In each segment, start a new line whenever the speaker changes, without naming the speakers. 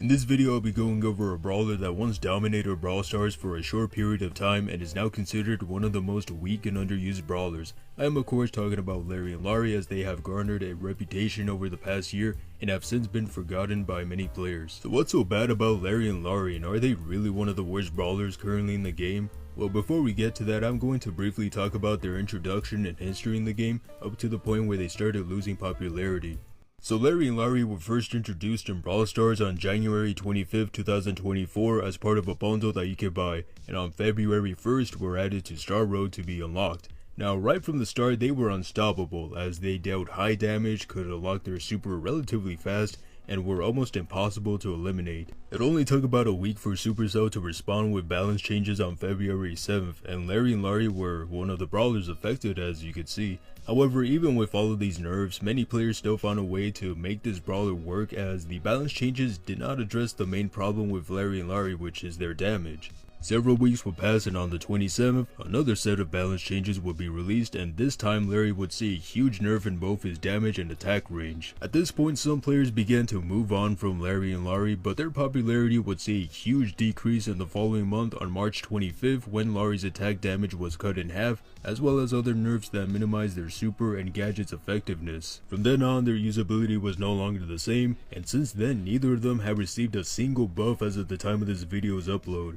In this video I'll be going over a brawler that once dominated Brawl Stars for a short period of time and is now considered one of the most weak and underused brawlers. I am of course talking about Lawrie and Lawrie, as they have garnered a reputation over the past year and have since been forgotten by many players. So what's so bad about Lawrie and Lawrie, and are they really one of the worst brawlers currently in the game? Well, before we get to that, I'm going to briefly talk about their introduction and history in the game up to the point where they started losing popularity. So Lawrie and Lawrie were first introduced in Brawl Stars on January 25th, 2024 as part of a bundle that you could buy, and on February 1st were added to Star Road to be unlocked. Now right from the start they were unstoppable, as they dealt high damage, could unlock their super relatively fast, and were almost impossible to eliminate. It only took about a week for Supercell to respond with balance changes on February 7th, and Lawrie and Lawrie were one of the brawlers affected, as you could see. However, even with all of these nerfs, many players still found a way to make this brawler work, as the balance changes did not address the main problem with Lawrie and Lawrie, which is their damage. Several weeks would pass, and on the 27th, another set of balance changes would be released, and this time Lawrie would see a huge nerf in both his damage and attack range. At this point, some players began to move on from Lawrie and Lawrie, but their popularity would see a huge decrease in the following month on March 25th, when Lawrie's attack damage was cut in half, as well as other nerfs that minimized their super and gadgets effectiveness. From then on, their usability was no longer the same, and since then neither of them have received a single buff as of the time of this video's upload.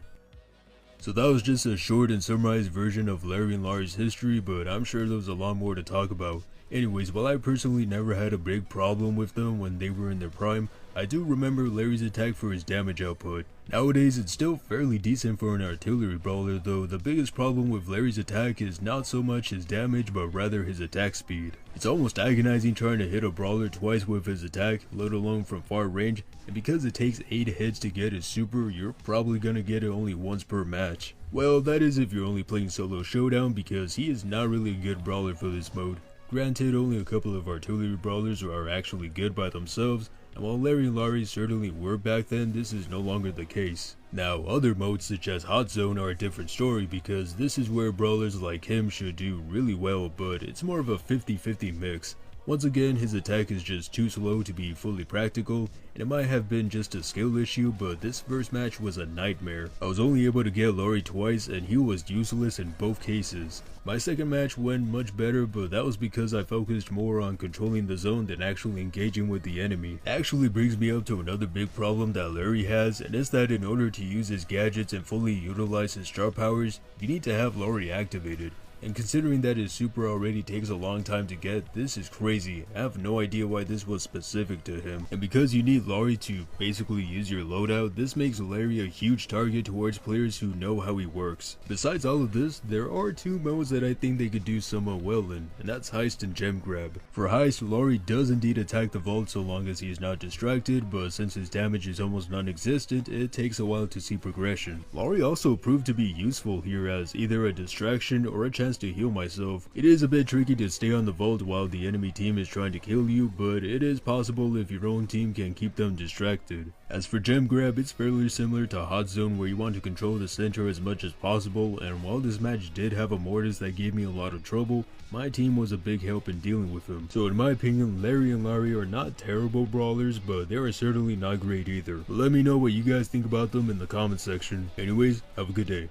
So that was just a short and summarized version of Lawrie and Lawrie's history, but I'm sure there was a lot more to talk about. Anyways, while I personally never had a big problem with them when they were in their prime, I do remember Larry's attack for his damage output. Nowadays it's still fairly decent for an artillery brawler, though the biggest problem with Larry's attack is not so much his damage but rather his attack speed. It's almost agonizing trying to hit a brawler twice with his attack, let alone from far range, and because it takes 8 hits to get his super, you're probably gonna get it only once per match. Well, that is if you're only playing solo showdown, because he is not really a good brawler for this mode. Granted, only a couple of artillery brawlers are actually good by themselves, and while Lawrie and Lawrie certainly were back then, this is no longer the case. Now, other modes such as Hot Zone are a different story, because this is where brawlers like him should do really well, but it's more of a 50-50 mix. Once again, his attack is just too slow to be fully practical, and it might have been just a skill issue, but this first match was a nightmare. I was only able to get Lawrie twice, and he was useless in both cases. My second match went much better, but that was because I focused more on controlling the zone than actually engaging with the enemy. It actually brings me up to another big problem that Lawrie has, and it's that in order to use his gadgets and fully utilize his star powers, you need to have Lawrie activated. And considering that his super already takes a long time to get, this is crazy. I have no idea why this was specific to him. And because you need Lawrie to basically use your loadout, this makes Lawrie a huge target towards players who know how he works. Besides all of this, there are two modes that I think they could do somewhat well in, and that's Heist and Gem Grab. For Heist, Lawrie does indeed attack the vault so long as he is not distracted, but since his damage is almost non-existent, it takes a while to see progression. Lawrie also proved to be useful here as either a distraction or a chance to heal myself. It is a bit tricky to stay on the vault while the enemy team is trying to kill you, but it is possible if your own team can keep them distracted. As for Gem Grab, it's fairly similar to Hot Zone, where you want to control the center as much as possible, and while this match did have a Mortis that gave me a lot of trouble, my team was a big help in dealing with him. So in my opinion, Lawrie and Lawrie are not terrible brawlers, but they are certainly not great either. But let me know what you guys think about them in the comment section. Anyways, have a good day.